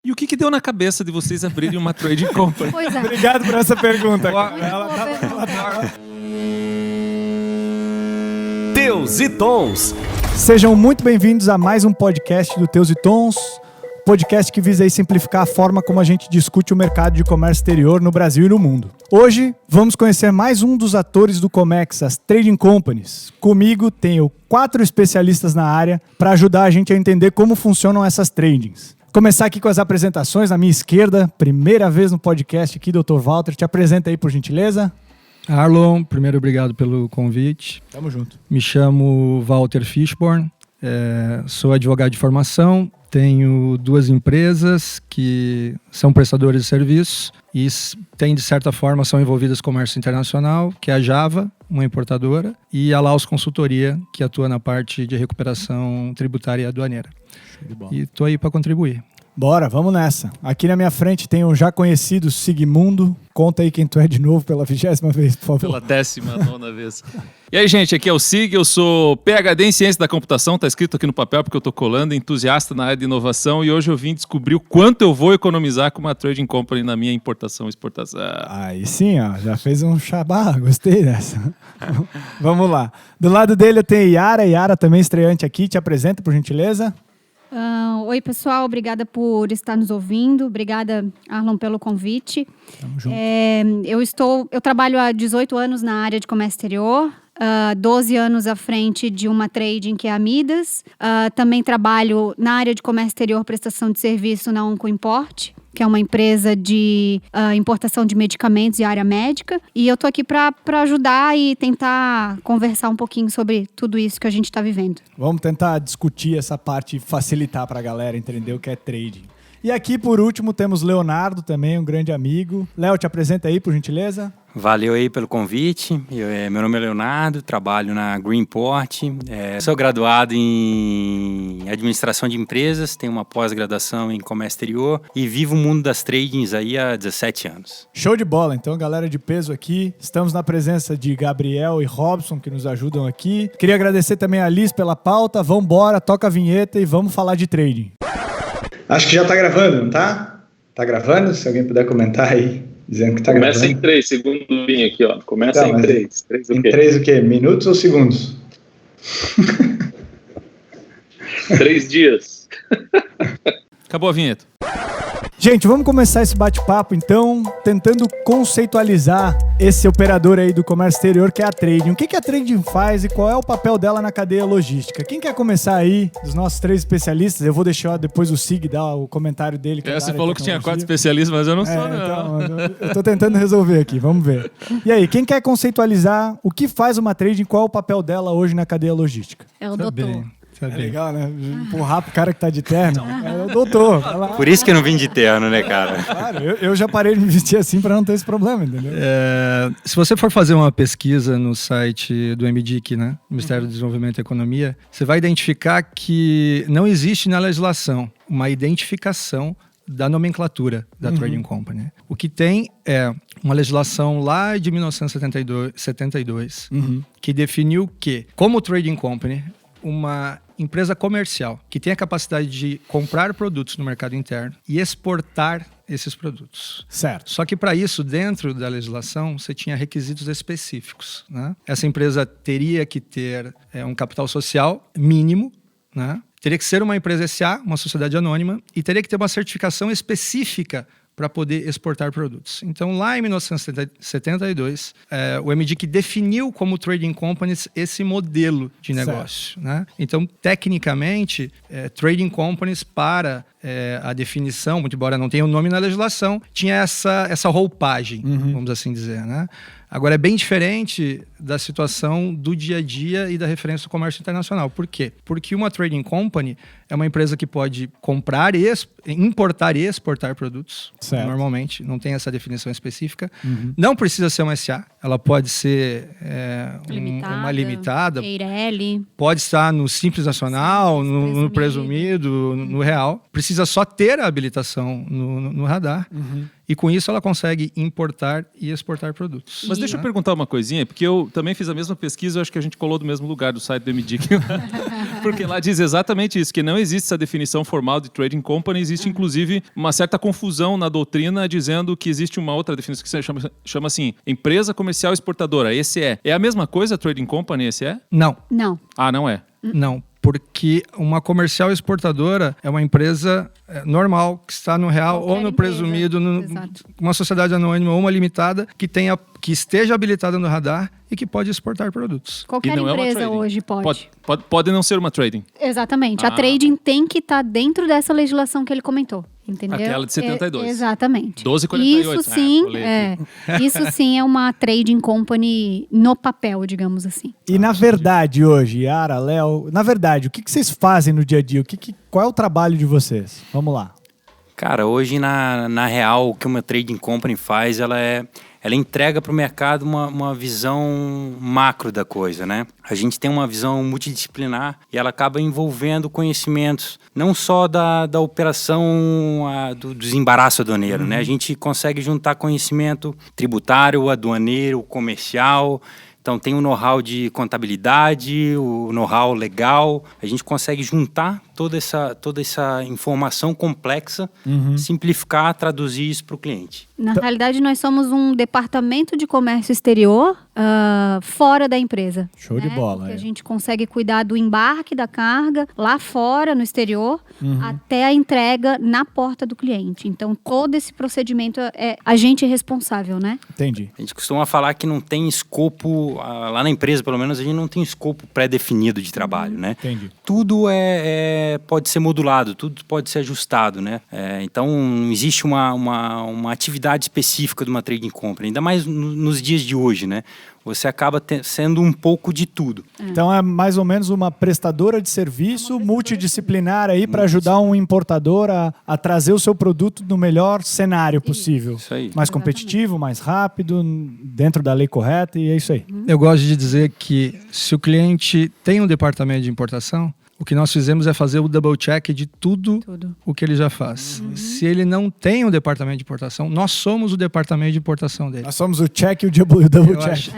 E o que deu na cabeça de vocês abrirem uma trading company? Pois é. Obrigado por essa pergunta. Teus e Tons. Sejam muito bem-vindos a mais um podcast do Teus e Tons, podcast que visa aí simplificar a forma como a gente discute o mercado de comércio exterior no Brasil e no mundo. Hoje vamos conhecer mais um dos atores do Comex, as Trading Companies. Comigo tenho 4 especialistas na área para ajudar a gente a entender como funcionam essas tradings. Começar aqui com as apresentações. Na minha esquerda, primeira vez no podcast aqui, Dr. Walter. Te apresenta aí, por gentileza. Arlon, primeiro obrigado pelo convite. Tamo junto. Me chamo Walter Fishborn, sou advogado de formação, tenho 2 empresas que são prestadores de serviços e têm, de certa forma, são envolvidas com comércio internacional, que é a Java, uma importadora, e a Laos Consultoria, que atua na parte de recuperação tributária e aduaneira. E estou aí para contribuir. Bora, vamos nessa. Aqui na minha frente tem o já conhecido Sigmundo. Conta aí quem tu é de novo pela 20ª vez, por favor. Pela 19ª vez. E aí, gente, aqui é o Sig, eu sou PhD em Ciência da Computação, tá escrito aqui no papel porque eu tô colando, entusiasta na área de inovação, e hoje eu vim descobrir o quanto eu vou economizar com uma trading company na minha importação e exportação. Aí sim, ó, já fez um xabá, gostei dessa. Vamos lá. Do lado dele eu tenho a Yara. Yara também estreante aqui, te apresenta, por gentileza. Oi, pessoal. Obrigada por estar nos ouvindo. Obrigada, Arlon, pelo convite. Tamo junto. Eu trabalho há 18 anos na área de comércio exterior, 12 anos à frente de uma trading que é a Midas. Também trabalho na área de comércio exterior, prestação de serviço na Oncoimport, que é uma empresa de importação de medicamentos e área médica. E eu tô aqui para ajudar e tentar conversar um pouquinho sobre tudo isso que a gente está vivendo. Vamos tentar discutir essa parte e facilitar para a galera entender o que é trading. E aqui, por último, temos Leonardo, também um grande amigo. Léo, te apresenta aí, por gentileza. Valeu aí pelo convite. Meu nome é Leonardo, trabalho na Greenport. Sou graduado em administração de empresas, tenho uma pós-graduação em comércio exterior e vivo o mundo das tradings aí há 17 anos. Show de bola, então, galera de peso aqui. Estamos na presença de Gabriel e Robson, que nos ajudam aqui. Queria agradecer também a Liz pela pauta. Vambora, toca a vinheta e vamos falar de trading. Acho que já tá gravando, não tá? Tá gravando? Se alguém puder comentar aí, dizendo que tá Começa gravando. em 3, segundo vinho aqui, ó. Começa Então, em 3. Em 3 o quê? Minutos ou segundos? 3 dias. Acabou a vinheta. Gente, vamos começar esse bate-papo, então, tentando conceitualizar esse operador aí do comércio exterior, que é a trading. O que a trading faz e qual é o papel dela na cadeia logística? Quem quer começar aí, dos nossos 3 especialistas? Eu vou deixar depois o Sig dar o comentário dele. Que Você falou que tinha 4 especialistas, mas eu não sou, não. Então, eu tô tentando resolver aqui, vamos ver. E aí, quem quer conceitualizar o que faz uma trading, qual é o papel dela hoje na cadeia logística? É o Tá doutor. bem, tá É bem. legal, né? Empurrar pro cara que tá de terno. É o doutor. Vai lá. Por isso que eu não vim de terno, né, cara? Claro, eu já parei de me vestir assim para não ter esse problema, entendeu? Se você for fazer uma pesquisa no site do MDIC, né, Ministério do Desenvolvimento e Economia, você vai identificar que não existe na legislação uma identificação da nomenclatura da Trading Company. O que tem é uma legislação lá de 1972 que definiu que, como Trading Company, uma empresa comercial que tem a capacidade de comprar produtos no mercado interno e exportar esses produtos. Certo. Só que para isso, dentro da legislação, você tinha requisitos específicos, né? Essa empresa teria que ter um capital social mínimo, né? Teria que ser uma empresa SA, uma sociedade anônima, e teria que ter uma certificação específica para poder exportar produtos. Então, lá em 1972, o MDIC definiu como trading companies esse modelo de negócio, né? Então, tecnicamente, trading companies, para a definição, muito embora não tenha o nome na legislação, tinha essa roupagem, vamos assim dizer, né? Agora, é bem diferente da situação do dia a dia e da referência do comércio internacional. Por quê? Porque uma trading company é uma empresa que pode comprar, importar e exportar produtos. Certo. Normalmente, não tem essa definição específica. Não precisa ser uma SA, ela pode ser uma limitada. Eireli. Pode estar no Simples Nacional, no presumido, no real. Precisa precisa só ter a habilitação no radar. E com isso ela consegue importar e exportar produtos. Mas deixa eu perguntar uma coisinha, porque eu também fiz a mesma pesquisa, eu acho que a gente colou do mesmo lugar do site do MDIC. Porque lá diz exatamente isso, que não existe essa definição formal de trading company, existe inclusive uma certa confusão na doutrina dizendo que existe uma outra definição que se chama assim, empresa comercial exportadora, ECE. É a mesma coisa trading company, ECE? Não. Não. Ah, não é? Não, porque uma comercial exportadora é uma empresa normal, que está no real Qualquer ou no empresa. presumido, Exato. uma sociedade anônima ou uma limitada que esteja habilitada no radar e que pode exportar produtos. Qualquer E não é uma empresa trading. hoje pode. Pode não ser uma trading. Exatamente. A trading tem que estar dentro dessa legislação que ele comentou. Entendeu? Aquela de 72. Exatamente. 1248. Isso sim, colei aqui. isso sim é uma trading company no papel, digamos assim. E na verdade hoje, Yara, Léo, na verdade, o que vocês fazem no dia a dia? Qual é o trabalho de vocês? Vamos lá. Cara, hoje na real o que uma trading company faz, ela entrega para o mercado uma visão macro da coisa, né? A gente tem uma visão multidisciplinar e ela acaba envolvendo conhecimentos não só da operação do desembaraço aduaneiro, né? A gente consegue juntar conhecimento tributário, aduaneiro, comercial. Então tem o know-how de contabilidade, o know-how legal. A gente consegue juntar toda essa informação complexa, simplificar, traduzir isso para o cliente. Na realidade, nós somos um departamento de comércio exterior fora da empresa. Show de bola. Porque a gente consegue cuidar do embarque da carga lá fora, no exterior, até a entrega na porta do cliente. Então, todo esse procedimento a gente é responsável, né? Entendi. A gente costuma falar que não tem escopo, lá na empresa pelo menos, a gente não tem escopo pré-definido de trabalho, né? Entendi. Tudo pode ser modulado, tudo pode ser ajustado, né? Então, não existe uma atividade específica de uma trading company, ainda mais nos dias de hoje, né? Você acaba sendo um pouco de tudo. Então é mais ou menos uma prestadora de serviço multidisciplinar aí para ajudar um importador a trazer o seu produto no melhor cenário possível. Isso aí. Mais competitivo, mais rápido, dentro da lei correta, e é isso aí. Eu gosto de dizer que se o cliente tem um departamento de importação, o que nós fizemos é fazer o double check de tudo o que ele já faz. Se ele não tem um departamento de importação, nós somos o departamento de importação dele. Nós somos o check e o double check.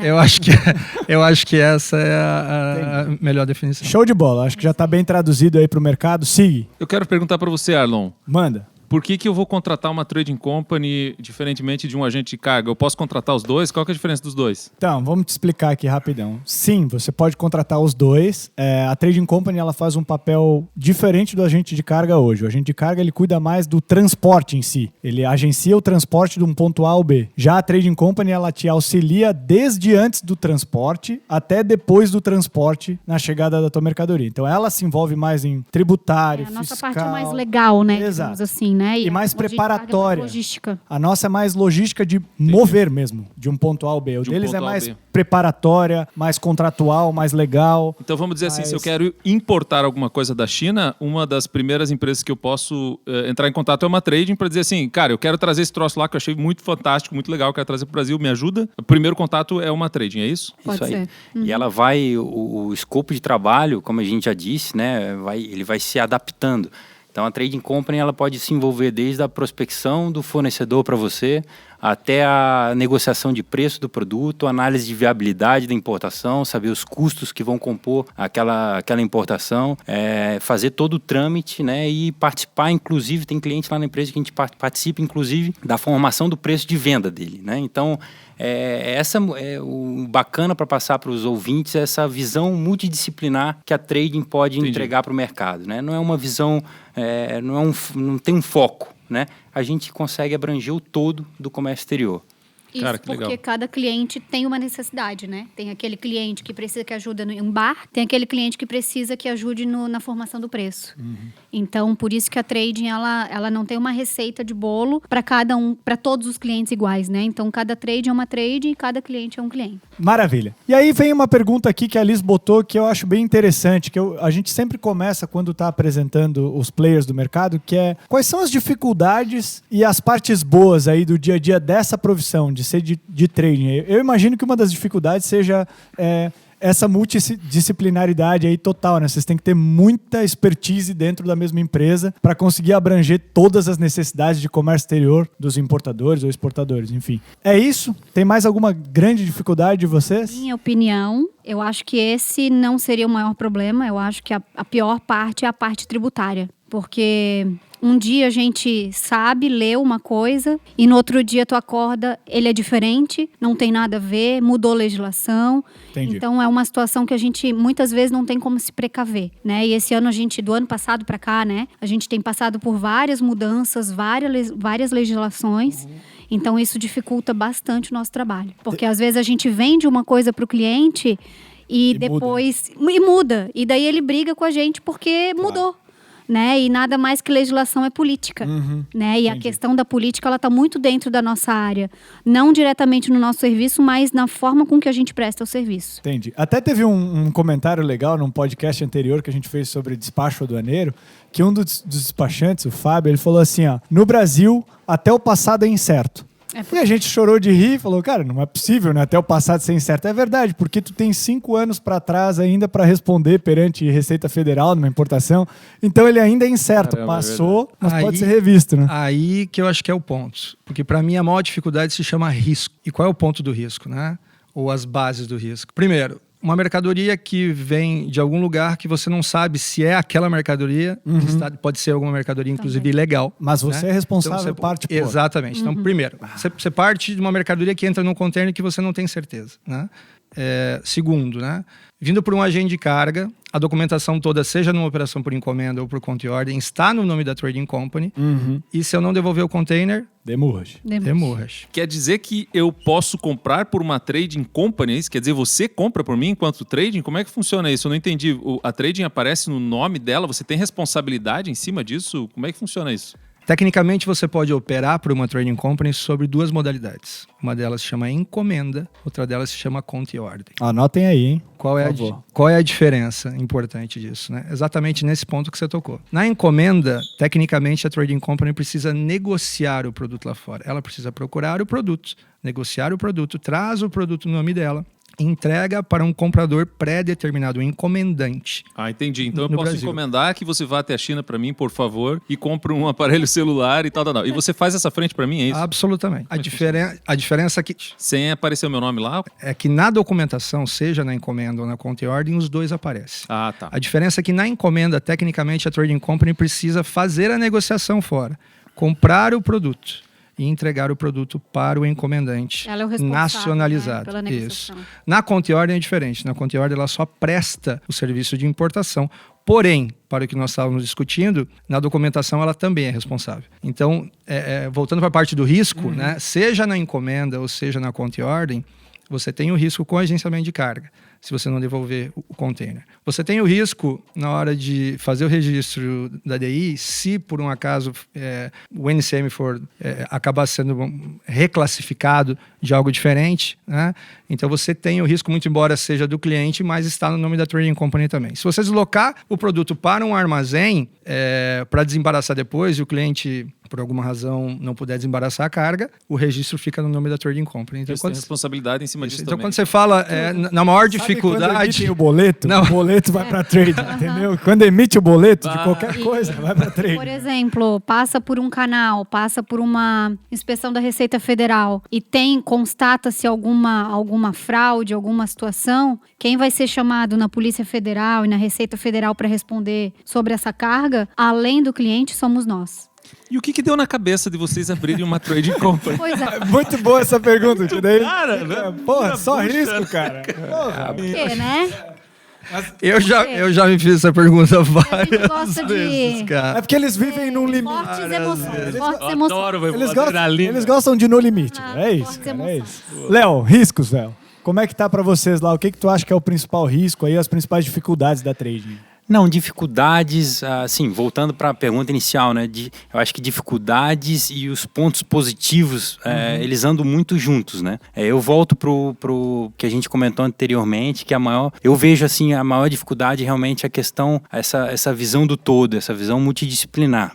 Eu acho que essa é a melhor definição. Show de bola. Acho que já está bem traduzido aí para o mercado. Sigue. Eu quero perguntar para você, Arlon. Manda. Por que eu vou contratar uma trading company diferentemente de um agente de carga? Eu posso contratar os dois? Qual que é a diferença dos dois? Então, vamos te explicar aqui rapidão. Sim, você pode contratar os dois. A trading company ela faz um papel diferente do agente de carga hoje. O agente de carga ele cuida mais do transporte em si. Ele agencia o transporte de um ponto A ao B. Já a trading company ela te auxilia desde antes do transporte até depois do transporte na chegada da tua mercadoria. Então, ela se envolve mais em tributário, A nossa fiscal. parte é mais legal, né? Exato. Digamos assim, né? E mais a agente de carga é mais preparatória. logística. A nossa é mais logística de mover mesmo, de um ponto A ao B. O De um deles ponto é A ao mais B. preparatória, mais contratual, mais legal. Então vamos dizer assim, Mas- se eu quero importar alguma coisa da China, uma das primeiras empresas que eu posso entrar em contato é uma trading para dizer assim, cara, eu quero trazer esse troço lá que eu achei muito fantástico, muito legal, eu quero trazer para o Brasil, me ajuda? O primeiro contato é uma trading, é isso? Pode Isso aí. ser. E ela o escopo de trabalho, como a gente já disse, né, ele vai se adaptando. Então a trading company ela pode se envolver desde a prospecção do fornecedor para você, até a negociação de preço do produto, análise de viabilidade da importação, saber os custos que vão compor aquela importação, fazer todo o trâmite, né, e participar, inclusive, tem cliente lá na empresa que a gente participa, inclusive, da formação do preço de venda dele, né? Então, essa é o bacana para passar para os ouvintes, essa visão multidisciplinar que a trading pode entregar para o mercado, né? Não é uma visão, não tem um foco, né? A gente consegue abranger o todo do comércio exterior. Isso, Cara, que porque legal. cada cliente tem uma necessidade, né? Tem aquele cliente que precisa que ajude em um bar, tem aquele cliente que precisa que ajude na formação do preço. Então, por isso que a trading, ela não tem uma receita de bolo para cada um, para todos os clientes iguais, né? Então, cada trade é uma trade e cada cliente é um cliente. Maravilha. E aí vem uma pergunta aqui que a Liz botou que eu acho bem interessante, que a gente sempre começa quando está apresentando os players do mercado, que é quais são as dificuldades e as partes boas aí do dia a dia dessa profissão, de ser de trading. Eu imagino que uma das dificuldades seja essa multidisciplinaridade aí total, né? Vocês têm que ter muita expertise dentro da mesma empresa para conseguir abranger todas as necessidades de comércio exterior dos importadores ou exportadores, enfim. É isso? Tem mais alguma grande dificuldade de vocês? Minha opinião, eu acho que esse não seria o maior problema. Eu acho que a pior parte é a parte tributária. Porque um dia a gente sabe, lê uma coisa e no outro dia tu acorda, ele é diferente, não tem nada a ver, mudou a legislação. Entendi. Então é uma situação que a gente muitas vezes não tem como se precaver, né? E esse ano do ano passado para cá, né, a gente tem passado por várias mudanças, várias legislações. Então isso dificulta bastante o nosso trabalho, porque às vezes a gente vende uma coisa para o cliente e depois muda. E daí ele briga com a gente porque mudou. Né? E nada mais que legislação é política. Né? E a questão da política ela está muito dentro da nossa área. Não diretamente no nosso serviço, mas na forma com que a gente presta o serviço. Entendi. Até teve um comentário legal num podcast anterior que a gente fez sobre despacho aduaneiro, que um dos despachantes, o Fábio, ele falou assim, ó, no Brasil, até o passado é incerto. E a gente chorou de rir e falou, cara, não é possível, né? Até o passado ser incerto. É verdade, porque tu tem 5 anos para trás ainda para responder perante Receita Federal numa importação. Então ele ainda é incerto. Caramba, passou, mas Aí- pode ser revisto, né? Aí que eu acho que é o ponto. Porque para mim a maior dificuldade se chama risco. E qual é o ponto do risco, né? Ou as bases do risco. Primeiro, uma mercadoria que vem de algum lugar que você não sabe se é aquela mercadoria, pode ser alguma mercadoria, inclusive, ilegal. Mas você é responsável, Então, parte por. Exatamente. Então, primeiro, você parte de uma mercadoria que entra num container que você não tem certeza, né? Segundo, né? Vindo por um agente de carga, a documentação toda, seja numa operação por encomenda ou por conta e ordem, está no nome da Trading Company. E se eu não devolver o container, Demurge. demurras. Quer dizer que eu posso comprar por uma trading company, é isso? Quer dizer, você compra por mim enquanto trading? Como é que funciona isso? Eu não entendi. A trading aparece no nome dela? Você tem responsabilidade em cima disso? Como é que funciona isso? Tecnicamente, você pode operar por uma trading company sobre 2 modalidades. Uma delas se chama encomenda, outra delas se chama conta e ordem. Anotem aí, hein? Qual é a diferença importante disso, né? Exatamente nesse ponto que você tocou. Na encomenda, tecnicamente, a trading company precisa negociar o produto lá fora. Ela precisa procurar o produto, negociar o produto, traz o produto no nome dela, entrega para um comprador pré-determinado, um encomendante. Ah, entendi. Então eu No posso Brasil. encomendar que você vá até a China para mim, por favor, e compre um aparelho celular e tal. E você faz essa frente para mim, é isso? Absolutamente. A diferença aqui Sem aparecer o meu nome lá? é que na documentação, seja na encomenda ou na conta e ordem, os dois aparecem. Ah, tá. A diferença é que na encomenda, tecnicamente, a trading company precisa fazer a negociação fora, comprar o produto e entregar o produto para o encomendante Ela é o responsável, nacionalizado. né, pela negociação. Isso. Na conta e ordem é diferente. Na conta e ordem ela só presta o serviço de importação. Porém, para o que nós estávamos discutindo, na documentação ela também é responsável. Então, voltando para a parte do risco, né, seja na encomenda ou seja na conta e ordem, você tem o risco com agenciamento de carga, se você não devolver o container. Você tem o risco na hora de fazer o registro da DI, se por um acaso o NCM for acabar sendo reclassificado de algo diferente, né? Então você tem o risco, muito embora seja do cliente, mas está no nome da Trading Company também. Se você deslocar o produto para um armazém para desembaraçar depois e o cliente, por alguma razão, não puder desembaraçar a carga, o registro fica no nome da Trading Company. Então, Você tem responsabilidade em cima disso então também. quando você fala na maior Sabe quando dificuldade... emitem o boleto? Não. O boleto vai para trade, entendeu? Quando emite o boleto de qualquer coisa, vai para trade. Por exemplo, passa por um canal, passa por uma inspeção da Receita Federal e constata-se alguma fraude, alguma situação, quem vai ser chamado na Polícia Federal e na Receita Federal para responder sobre essa carga, além do cliente, somos nós. E o que deu na cabeça de vocês abrirem uma trading company? Pois é. Muito boa essa pergunta, tio. Daí, Cara, porra, só risco, cara. Porra. Por quê, né? Eu já me fiz essa pergunta A gente várias gosta vezes, de cara. É porque eles vivem num limite. fortes emoções. Fortes Eu emoções. adoro, velho. Eles gostam de no limite. É isso, fortes cara, é emoções. isso. Léo, riscos, Léo. Como é que tá pra vocês lá? O que tu acha que é o principal risco aí, as principais dificuldades da trading? Não, dificuldades, assim, voltando para a pergunta inicial, né? Eu acho que dificuldades e os pontos positivos, eles andam muito juntos, né? Eu volto pro que a gente comentou anteriormente, que eu vejo, assim, a maior dificuldade realmente é a questão, essa visão do todo, essa visão multidisciplinar.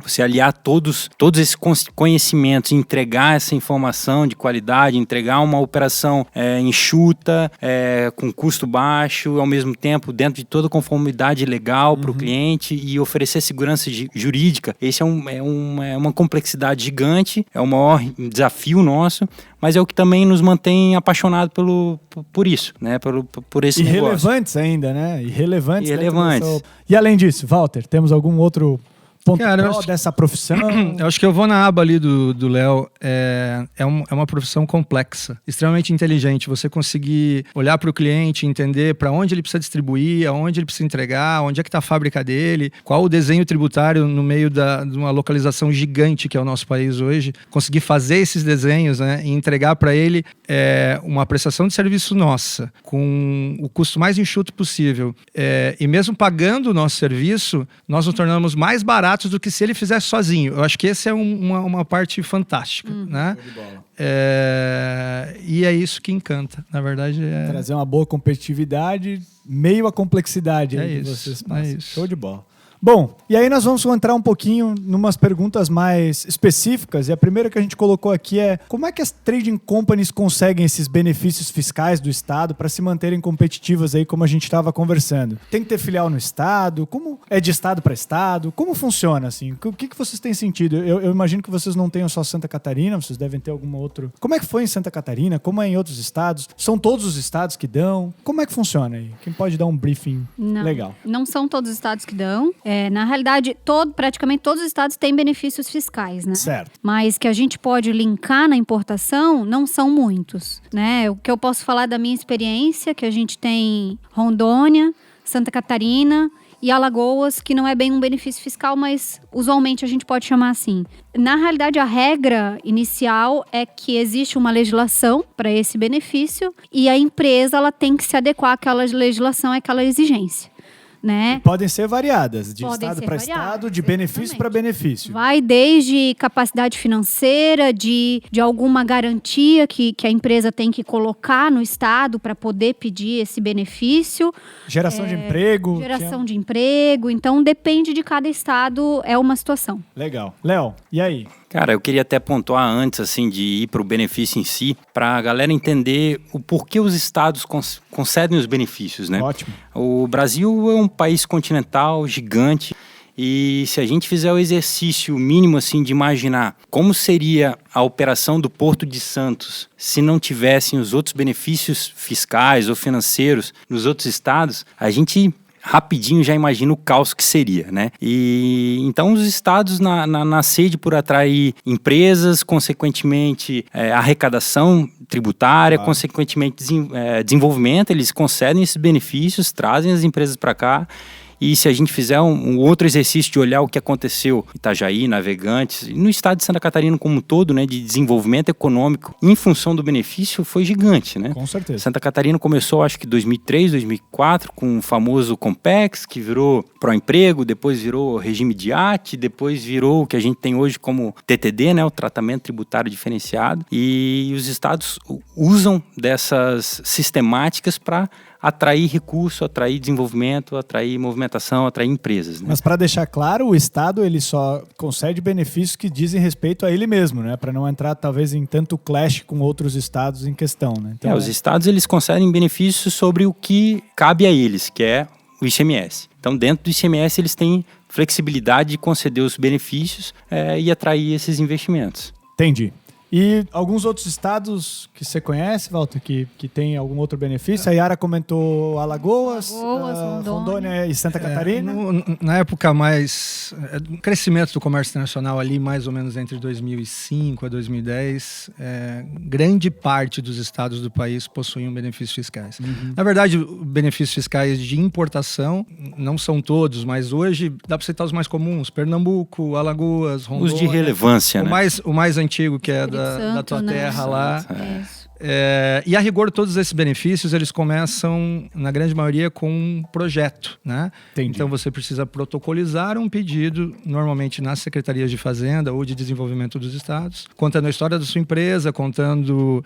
Você aliar todos esses conhecimentos, entregar essa informação de qualidade, entregar uma operação enxuta, com custo baixo, ao mesmo tempo dentro de toda conformidade legal para o cliente e oferecer segurança jurídica. Esse é uma complexidade gigante, é o maior desafio nosso, mas é o que também nos mantém apaixonados por isso, né? Por esse negócio. Irrelevantes ainda, né? Irrelevantes. Irrelevantes. E além disso, Walter, temos algum outro ponto Cara, dessa profissão? Eu acho que eu vou na aba ali do Léo. É uma profissão complexa, extremamente inteligente. Você conseguir olhar para o cliente, entender para onde ele precisa distribuir, aonde ele precisa entregar, onde é que está a fábrica dele, qual o desenho tributário no meio de uma localização gigante que é o nosso país hoje. Conseguir fazer esses desenhos, né, e entregar para ele uma prestação de serviço nossa, com o custo mais enxuto possível. E mesmo pagando o nosso serviço, nós nos tornamos mais baratos do que se ele fizesse sozinho. Eu acho que essa é uma parte fantástica, né? E é isso que encanta. Na verdade, trazer uma boa competitividade, meio a complexidade aí que vocês passam. É isso. Show de bola. Bom, e aí nós vamos entrar um pouquinho numas perguntas mais específicas. E a primeira que a gente colocou aqui é: como é que as trading companies conseguem esses benefícios fiscais do Estado para se manterem competitivas aí, como a gente estava conversando? Tem que ter filial no Estado? Como é de Estado para Estado? Como funciona assim? O que vocês têm sentido? Eu imagino que vocês não tenham só Santa Catarina, vocês devem ter alguma outra. Como é que foi em Santa Catarina? Como é em outros estados? São todos os estados que dão? Como é que funciona aí? Quem pode dar um briefing legal? Não são todos os estados que dão. Na realidade, praticamente todos os estados têm benefícios fiscais, né? Certo. Mas que a gente pode linkar na importação não são muitos, né? O que eu posso falar da minha experiência, que a gente tem Rondônia, Santa Catarina e Alagoas, que não é bem um benefício fiscal, mas usualmente a gente pode chamar assim. Na realidade, a regra inicial é que existe uma legislação para esse benefício e a empresa ela tem que se adequar àquela legislação, àquela exigência. Né? Podem ser variadas, de estado para estado, de benefício para benefício. Vai desde capacidade financeira, de alguma garantia que a empresa tem que colocar no estado para poder pedir esse benefício. Geração de emprego. Geração de emprego. Então, depende de cada estado, é uma situação. Legal. Léo, e aí? Cara, eu queria até pontuar antes, assim, de ir para o benefício em si, para a galera entender o porquê os estados concedem os benefícios, né? Ótimo. O Brasil é um país continental gigante e se a gente fizer o exercício mínimo, assim, de imaginar como seria a operação do Porto de Santos se não tivessem os outros benefícios fiscais ou financeiros nos outros estados, a gente rapidinho já imagina o caos que seria, né? E então os estados na sede por atrair empresas, consequentemente arrecadação tributária, consequentemente desenvolvimento, eles concedem esses benefícios, trazem as empresas para cá. E se a gente fizer um outro exercício de olhar o que aconteceu em Itajaí, Navegantes, no estado de Santa Catarina como um todo, né, de desenvolvimento econômico em função do benefício, foi gigante, né? Com certeza. Santa Catarina começou, acho que 2003, 2004, com o famoso Compex, que virou Proemprego, depois virou regime de AT, depois virou o que a gente tem hoje como TTD, né, o Tratamento Tributário Diferenciado. E os estados usam dessas sistemáticas para atrair recurso, atrair desenvolvimento, atrair movimentação, atrair empresas, né? Mas para deixar claro, o Estado ele só concede benefícios que dizem respeito a ele mesmo, né? Para não entrar talvez em tanto clash com outros estados em questão, né? Então, os estados eles concedem benefícios sobre o que cabe a eles, que é o ICMS. Então, dentro do ICMS eles têm flexibilidade de conceder os benefícios e atrair esses investimentos. Entendi. E alguns outros estados que você conhece, Walter, que tem algum outro benefício? A Yara comentou Alagoas, Rondônia e Santa Catarina. Na época do crescimento do comércio internacional ali, mais ou menos entre 2005 a 2010, grande parte dos estados do país possuíam benefícios fiscais. Na verdade, benefícios fiscais de importação não são todos, mas hoje dá para citar os mais comuns: Pernambuco, Alagoas, Rondônia. Os de relevância, né? O mais antigo, que é da tua Santo, terra, né? lá. E a rigor, todos esses benefícios, eles começam, na grande maioria, com um projeto, né? Entendi. Então, você precisa protocolizar um pedido, normalmente nas secretarias de Fazenda ou de Desenvolvimento dos Estados, contando a história da sua empresa, contando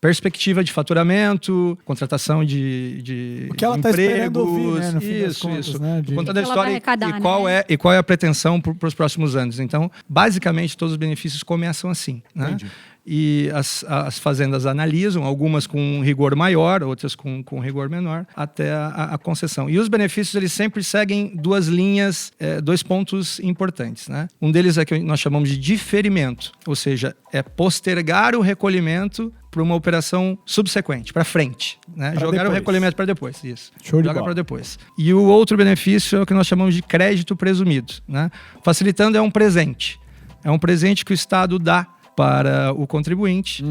perspectiva de faturamento, contratação de O que ela está esperando ouvir, né? No fim das Isso, contas, isso. né? Contando a Ela vai história arrecadar, e qual é a pretensão para os próximos anos. Então, basicamente, todos os benefícios começam assim, né? Entendi. E as fazendas analisam, algumas com rigor maior, outras com rigor menor, até a concessão. E os benefícios, eles sempre seguem duas linhas, dois pontos importantes, né? Um deles é que nós chamamos de diferimento, ou seja, é postergar o recolhimento para uma operação subsequente, para frente, né? Jogar depois. o recolhimento para depois, isso. Show de Joga bola. para depois. E o outro benefício é o que nós chamamos de crédito presumido, né? Facilitando, é um presente. É um presente que o Estado dá para o contribuinte,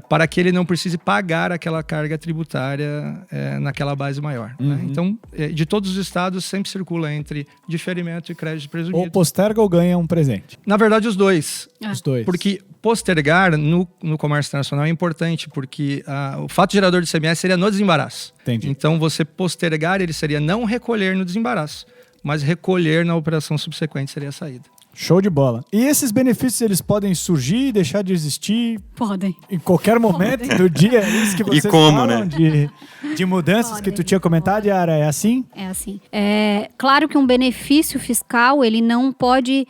para que ele não precise pagar aquela carga tributária naquela base maior. Né? Então, de todos os estados, sempre circula entre diferimento e crédito presumido. Ou posterga ou ganha um presente. Na verdade, os dois. Os dois. Porque postergar no comércio internacional é importante, porque o fato gerador de ICMS seria no desembaraço. Entendi. Então, você postergar, ele seria não recolher no desembaraço, mas recolher na operação subsequente seria a saída. Show de bola. E esses benefícios, eles podem surgir e deixar de existir Podem. em qualquer momento do dia? É isso que vocês como, falam, né? de mudanças que tu tinha comentado, Yara? É assim? É assim. Claro que um benefício fiscal, ele não pode...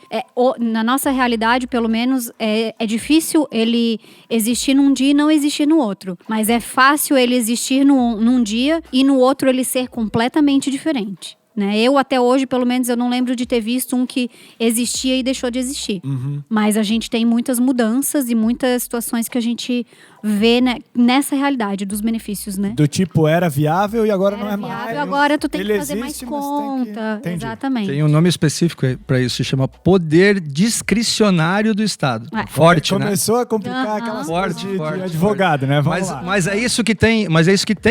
na nossa realidade, pelo menos, é difícil ele existir num dia e não existir no outro. Mas é fácil ele existir num dia e no outro ele ser completamente diferente. Né? Eu até hoje, pelo menos, eu não lembro de ter visto um que existia e deixou de existir. Mas a gente tem muitas mudanças e muitas situações que a gente vê, né, nessa realidade dos benefícios, né? Do tipo, era viável e agora não é Era mais. viável, agora tu tem Ele que fazer mais existe, mas tem que- conta. Entendi. Exatamente. Tem um nome específico para isso, se chama poder discricionário do Estado. Forte, né? Começou a complicar Aham. aquelas Forte, coisas de forte, advogado, né? Vamos lá. Mas é isso que tem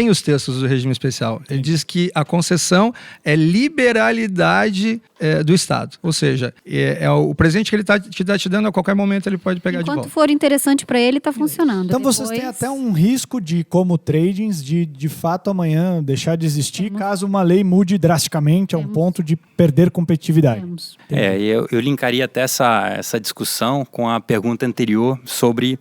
os textos do regime especial. Ele diz que a concessão é liberalidade do Estado. Ou seja, é o presente que ele está te dando, a qualquer momento ele pode pegar de Enquanto volta. for interessante para ele, tá funcionando. Então vocês têm Depois- até um risco de, como tradings, de fato amanhã deixar de existir caso uma lei mude drasticamente a um ponto de perder competitividade. Temos. Eu linkaria até essa discussão com a pergunta anterior sobre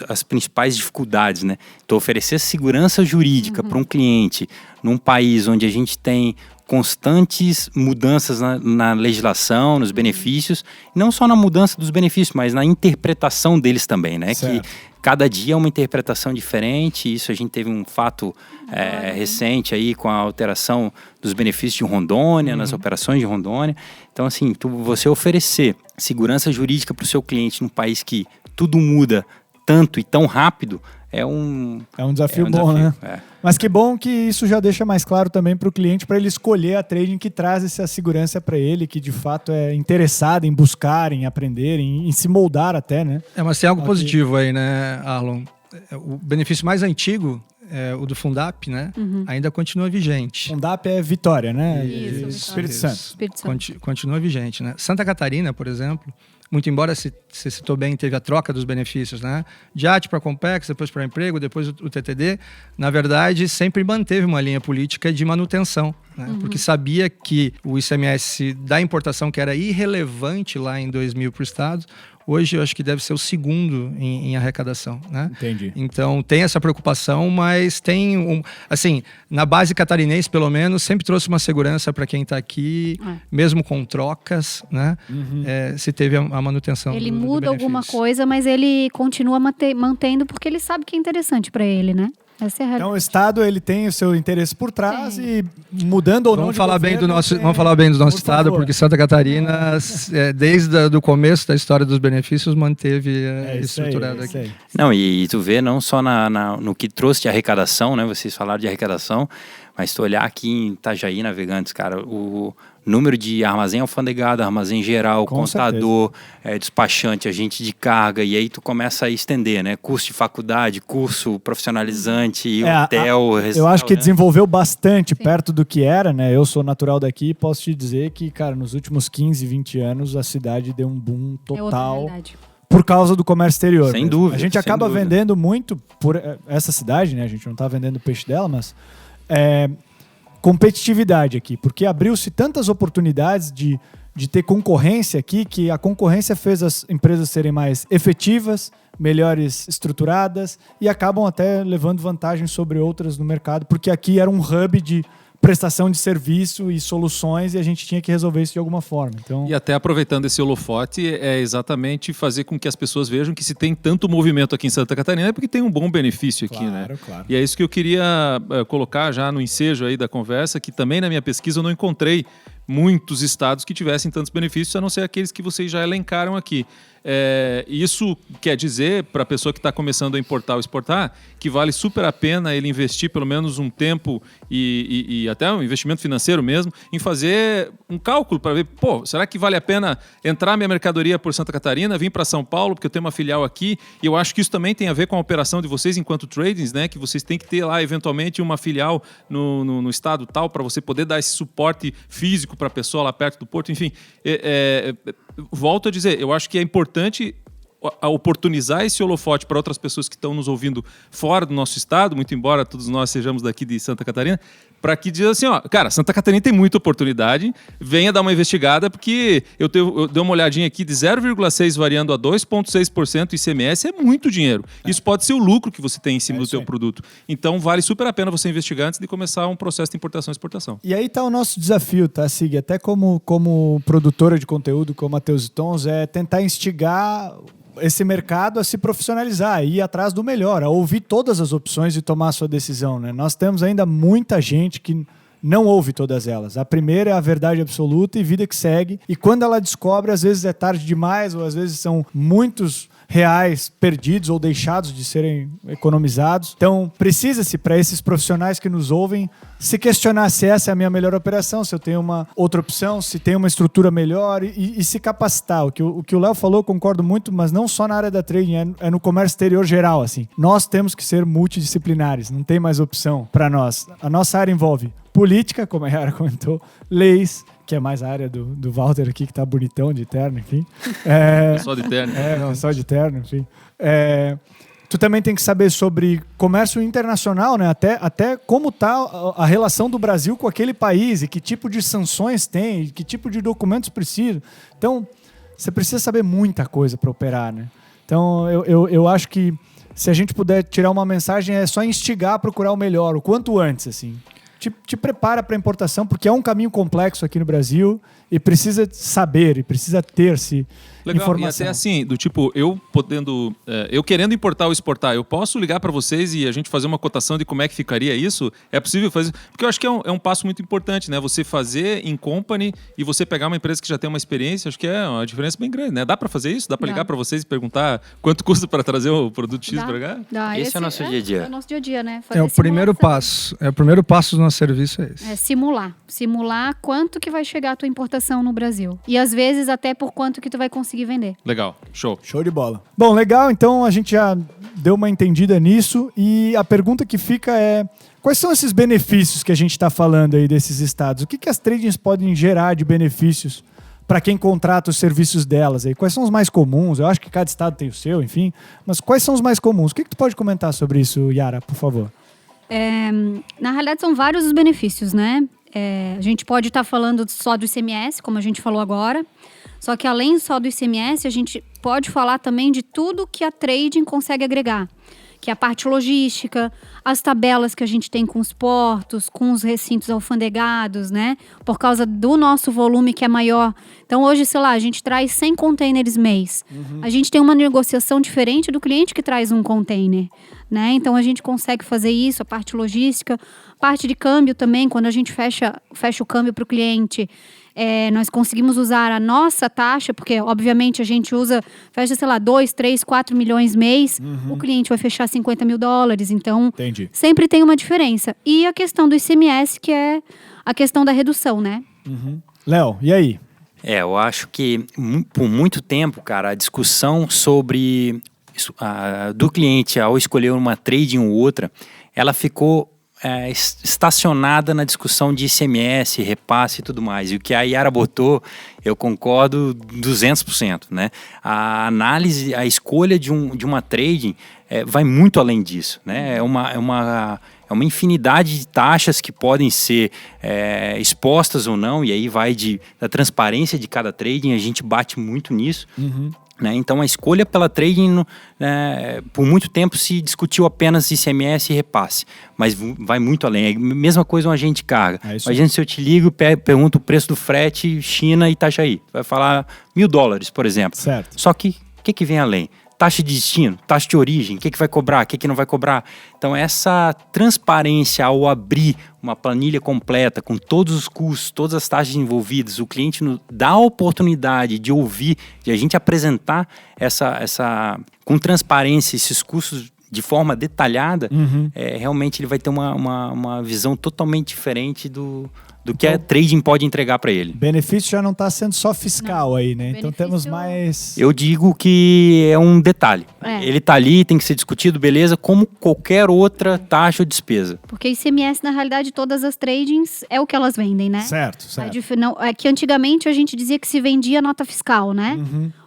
as principais dificuldades, né? Então, oferecer segurança jurídica para um cliente num país onde a gente tem constantes mudanças na legislação, nos benefícios, não só na mudança dos benefícios, mas na interpretação deles também, né? Certo. Que cada dia é uma interpretação diferente. Isso a gente teve um fato recente aí com a alteração dos benefícios de Rondônia, nas operações de Rondônia. Então, assim, você oferecer segurança jurídica para o seu cliente num país que tudo muda tanto e tão rápido é um desafio bom, né? É. Mas que bom que isso já deixa mais claro também para o cliente, para ele escolher a trading que traz essa segurança para ele, que de fato é interessado em buscar, em aprender, em se moldar até, né? Mas tem algo positivo aí, né, Arlon? O benefício mais antigo, o do Fundap, né, ainda continua vigente. Fundap é Vitória, né? Isso, Espírito Vitória. Santo. Espírito Santo. Continua vigente, né? Santa Catarina, por exemplo, muito embora você citou bem, teve a troca dos benefícios, né? DIAT para Compex, depois para emprego, depois o TTD, na verdade, sempre manteve uma linha política de manutenção, né? Porque sabia que o ICMS da importação, que era irrelevante lá em 2000 para o Estado, hoje eu acho que deve ser o segundo em arrecadação, né? Entendi. Então tem essa preocupação, mas tem assim, na base catarinense pelo menos, sempre trouxe uma segurança para quem está aqui, mesmo com trocas, né? Se teve a manutenção. Ele do muda alguma benefício. coisa, mas ele continua mantendo porque ele sabe que é interessante para ele, né? Essa é a realidade. Então o Estado ele tem o seu interesse por trás e mudando ou não Vamos de falar bem do governo, nosso, vamos falar bem do nosso por estado, favor. porque Santa Catarina, desde o começo da história dos benefícios, manteve Isso aí, estruturado é isso aqui. aí. Não, e tu vê não só no que trouxe de arrecadação, né? Vocês falaram de arrecadação, mas se tu olhar aqui em Itajaí Navegantes, cara, o número de armazém alfandegado, armazém geral, Com contador, despachante, agente de carga, e aí tu começa a estender, né? Curso de faculdade, curso profissionalizante, hotel, Eu acho que né? desenvolveu bastante perto do que era, né? Eu sou natural daqui e posso te dizer que, cara, nos últimos 15, 20 anos a cidade deu um boom É outra total realidade. por causa do comércio exterior. Sem mesmo. dúvida. A gente acaba vendendo muito por essa cidade, né? A gente não está vendendo o peixe dela, mas competitividade aqui, porque abriu-se tantas oportunidades de ter concorrência aqui, que a concorrência fez as empresas serem mais efetivas, melhores estruturadas e acabam até levando vantagem sobre outras no mercado, porque aqui era um hub de prestação de serviço e soluções e a gente tinha que resolver isso de alguma forma. Então... E até aproveitando esse holofote, é exatamente fazer com que as pessoas vejam que se tem tanto movimento aqui em Santa Catarina é porque tem um bom benefício aqui, né? Claro. E é isso que eu queria colocar já no ensejo aí da conversa, que também na minha pesquisa eu não encontrei muitos estados que tivessem tantos benefícios, a não ser aqueles que vocês já elencaram aqui. Isso quer dizer, para a pessoa que está começando a importar ou exportar, que vale super a pena ele investir pelo menos um tempo e até um investimento financeiro mesmo, em fazer um cálculo para ver, será que vale a pena entrar minha mercadoria por Santa Catarina, vir para São Paulo, porque eu tenho uma filial aqui, e eu acho que isso também tem a ver com a operação de vocês enquanto tradings, né? Que vocês têm que ter lá, eventualmente, uma filial no estado tal, para você poder dar esse suporte físico para a pessoa lá perto do porto, enfim. Volto a dizer, eu acho que é importante oportunizar esse holofote para outras pessoas que estão nos ouvindo fora do nosso estado, muito embora todos nós sejamos daqui de Santa Catarina, para que diga assim, cara, Santa Catarina tem muita oportunidade, venha dar uma investigada, porque eu dei uma olhadinha aqui de 0,6 variando a 2,6% ICMS, é muito dinheiro. Isso pode ser o lucro que você tem em cima do seu produto. Então, vale super a pena você investigar antes de começar um processo de importação e exportação. E aí está o nosso desafio, tá, Sig? Até como produtora de conteúdo, como a Teus e Tons, é tentar instigar esse mercado a se profissionalizar, a ir atrás do melhor, a ouvir todas as opções e tomar a sua decisão, né? Nós temos ainda muita gente que não ouve todas elas. A primeira é a verdade absoluta e vida que segue. E quando ela descobre, às vezes é tarde demais, ou às vezes são muitos reais perdidos ou deixados de serem economizados. Então, precisa-se, para esses profissionais que nos ouvem, se questionar se essa é a minha melhor operação, se eu tenho uma outra opção, se tem uma estrutura melhor e se capacitar. O que o Léo falou, eu concordo muito, mas não só na área da trading, é no comércio exterior geral. Assim. Nós temos que ser multidisciplinares, não tem mais opção para nós. A nossa área envolve política, como a Yara comentou, leis, que é mais a área do Walter aqui, que tá bonitão de terno, enfim. Só de terno. Só de terno, enfim. Tu também tem que saber sobre comércio internacional, né? Até como tá a relação do Brasil com aquele país e que tipo de sanções tem, que tipo de documentos precisa. Então, você precisa saber muita coisa para operar, né? Então, eu acho que se a gente puder tirar uma mensagem, é só instigar a procurar o melhor, o quanto antes, assim. Te prepara para a importação, porque é um caminho complexo aqui no Brasil e precisa saber, e precisa ter-se informação. E até assim, do tipo, eu querendo importar ou exportar, eu posso ligar para vocês e a gente fazer uma cotação de como é que ficaria isso? É possível fazer? Porque eu acho que é um passo muito importante, né? Você fazer em company e você pegar uma empresa que já tem uma experiência, acho que é uma diferença bem grande, né? Dá para fazer isso? Dá para ligar para vocês e perguntar quanto custa para trazer o produto X para cá? Dá. Esse é o nosso dia a dia. É o nosso dia a dia, né? É o primeiro passo. É o primeiro passo do nosso serviço, é esse. É simular. Simular quanto que vai chegar a tua importação no Brasil. E às vezes até por quanto que tu vai conseguir vender. Legal, show. Show de bola. Bom, legal, então a gente já deu uma entendida nisso e a pergunta que fica é: quais são esses benefícios que a gente está falando aí desses estados? O que as tradings podem gerar de benefícios para quem contrata os serviços delas aí? Quais são os mais comuns? Eu acho que cada estado tem o seu, enfim. Mas quais são os mais comuns? O que tu pode comentar sobre isso, Yara, por favor? Na realidade, são vários os benefícios, né? A gente pode estar falando só do ICMS, como a gente falou agora. Só que além só do ICMS, a gente pode falar também de tudo que a trading consegue agregar. Que é a parte logística, as tabelas que a gente tem com os portos, com os recintos alfandegados, né? Por causa do nosso volume que é maior. Então hoje, sei lá, a gente traz 100 containers mês. A gente tem uma negociação diferente do cliente que traz um container, né? Então a gente consegue fazer isso, a parte logística, parte de câmbio também, quando a gente fecha o câmbio para o cliente. Nós conseguimos usar a nossa taxa, porque obviamente a gente fecha, sei lá, 2, 3, 4 milhões mês, o cliente vai fechar $50 mil, então Entendi. Sempre tem uma diferença. E a questão do ICMS, que é a questão da redução, né? Léo, e aí? Eu acho que por muito tempo, cara, a discussão sobre do cliente ao escolher uma trading ou outra, ela ficou estacionada na discussão de ICMS, repasse e tudo mais. E o que a Yara botou, eu concordo 200%, né? A análise, a escolha de uma trading vai muito além disso, né? É uma infinidade de taxas que podem ser expostas ou não, e aí vai da transparência de cada trading, a gente bate muito nisso. Né? Então a escolha pela trading, por muito tempo se discutiu apenas ICMS e repasse, mas vai muito além. É a mesma coisa um agente de carga. Imagina se eu te ligo e pergunto o preço do frete China e Itajaí. Vai falar $1.000, por exemplo. Certo. Só que o que vem além? Taxa de destino, taxa de origem, o que vai cobrar, o que não vai cobrar. Então, essa transparência ao abrir uma planilha completa com todos os custos, todas as taxas envolvidas, o cliente nos dá a oportunidade de ouvir, de a gente apresentar com transparência esses custos de forma detalhada, realmente ele vai ter uma visão totalmente diferente do que a trading pode entregar para ele. Benefício já não está sendo só fiscal aí, né? Então temos mais... Eu digo que é um detalhe. Ele está ali, tem que ser discutido, beleza, como qualquer outra taxa ou despesa. Porque ICMS, na realidade, todas as tradings é o que elas vendem, né? Certo. É que antigamente a gente dizia que se vendia nota fiscal, né?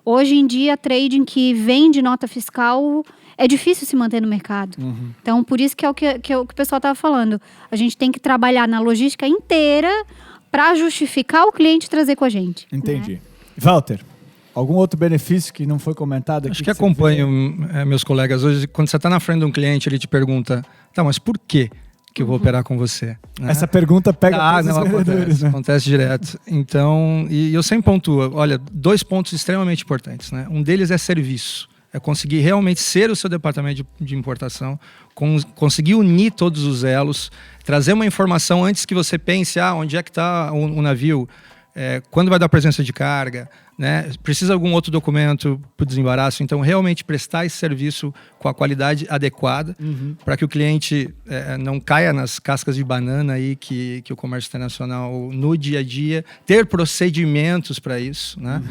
Hoje em dia, a trading que vende nota fiscal... é difícil se manter no mercado. Então, por isso que é o que o pessoal estava falando. A gente tem que trabalhar na logística inteira para justificar o cliente trazer com a gente. Entendi. Né? Walter, algum outro benefício que não foi comentado aqui? Acho que acompanho meus colegas hoje. Quando você está na frente de um cliente, ele te pergunta, tá, mas por que eu vou operar com você? Né? Essa pergunta pega todos os vendedores, né? Acontece direto. Então, e eu sempre pontuo, olha, 2 pontos extremamente importantes, né? Um deles é serviço. É conseguir realmente ser o seu departamento de importação, conseguir unir todos os elos, trazer uma informação antes que você pense, onde é que está o navio, quando vai dar presença de carga, né? Precisa de algum outro documento para o desembaraço. Então, realmente prestar esse serviço com a qualidade adequada para que o cliente não caia nas cascas de banana aí que o comércio internacional no dia a dia, ter procedimentos para isso, né?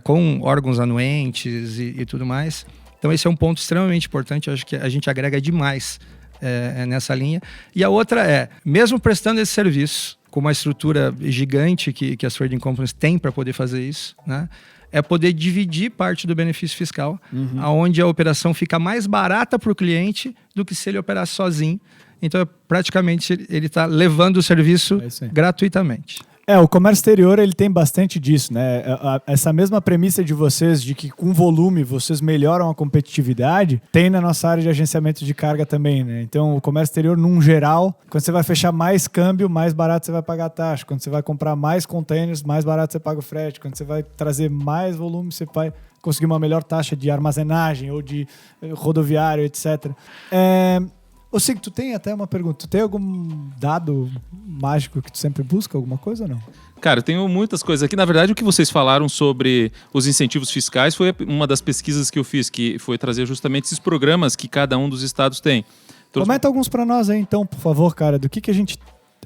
Com órgãos anuentes e tudo mais. Então esse é um ponto extremamente importante, eu acho que a gente agrega demais nessa linha. E a outra mesmo prestando esse serviço, com uma estrutura gigante que as trading companies têm para poder fazer isso, né? É poder dividir parte do benefício fiscal, onde a operação fica mais barata para o cliente do que se ele operasse sozinho. Então praticamente ele está levando o serviço gratuitamente. O comércio exterior ele tem bastante disso, né? Essa mesma premissa de vocês, de que com volume vocês melhoram a competitividade, tem na nossa área de agenciamento de carga também, né? Então, o comércio exterior, num geral, quando você vai fechar mais câmbio, mais barato você vai pagar a taxa. Quando você vai comprar mais containers, mais barato você paga o frete. Quando você vai trazer mais volume, você vai conseguir uma melhor taxa de armazenagem ou de rodoviário, etc. Ô Sig, tu tem até uma pergunta. Tu tem algum dado mágico que tu sempre busca? Alguma coisa ou não? Cara, eu tenho muitas coisas aqui. Na verdade, o que vocês falaram sobre os incentivos fiscais foi uma das pesquisas que eu fiz, que foi trazer justamente esses programas que cada um dos estados tem. Comenta alguns para nós aí, então, por favor, cara, do que a gente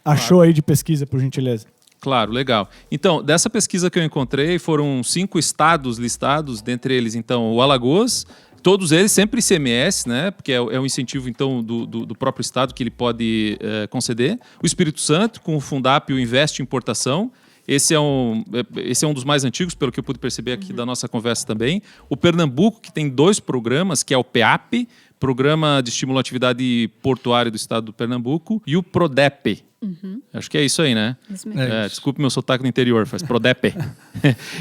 achou aí de pesquisa, por gentileza. Claro, legal. Então, dessa pesquisa que eu encontrei, foram 5 estados listados, dentre eles, então, o Alagoas, todos eles sempre ICMS, né? Porque é um incentivo, então, do próprio estado que ele pode conceder. O Espírito Santo, com o Fundap e o Investe Importação. Esse é um dos mais antigos, pelo que eu pude perceber aqui da nossa conversa também. O Pernambuco, que tem 2 programas, que é o PEAP, Programa de Estímulo à Atividade Portuária do Estado do Pernambuco, e o PRODEP. Acho que é isso aí, né? Isso mesmo. Desculpe meu sotaque no interior, faz PRODEP.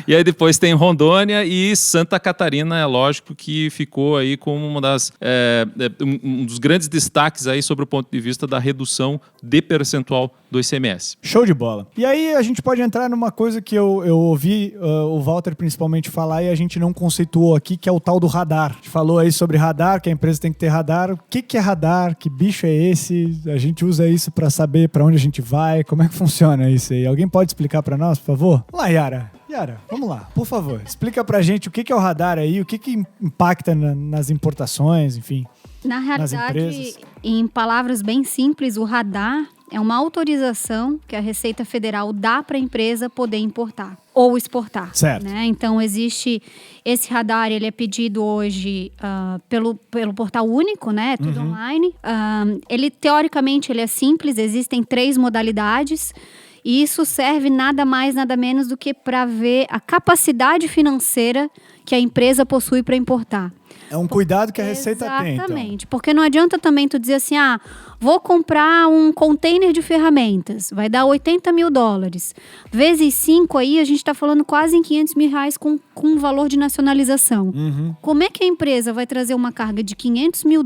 E aí depois tem Rondônia e Santa Catarina, é lógico que ficou aí como um dos grandes destaques aí sobre o ponto de vista da redução de percentual do ICMS. Show de bola. E aí a gente pode entrar numa coisa que eu ouvi o Walter principalmente falar e a gente não conceituou aqui, que é o tal do radar. A gente falou aí sobre radar, que a empresa tem que ter radar. O que é radar? Que bicho é esse? A gente usa isso para saber para onde a gente vai? Como é que funciona isso aí? Alguém pode explicar para nós, por favor? Vamos lá, Yara. Yara, vamos lá, por favor. Explica pra gente o que é o radar aí, o que impacta nas importações, enfim. Na realidade, em palavras bem simples, o radar É uma autorização que a Receita Federal dá para a empresa poder importar ou exportar. Certo. Né? Então, existe esse radar, ele é pedido hoje pelo portal único, né? Tudo online. Ele, teoricamente, ele é simples, existem 3 modalidades. E isso serve nada mais, nada menos do que para ver a capacidade financeira que a empresa possui para importar. É um cuidado que a Receita tem, então. Exatamente, porque não adianta também tu dizer assim, vou comprar um container de ferramentas, vai dar $80 mil. Vezes 5 aí, a gente está falando quase em R$500 mil com um valor de nacionalização. Como é que a empresa vai trazer uma carga de $500 mil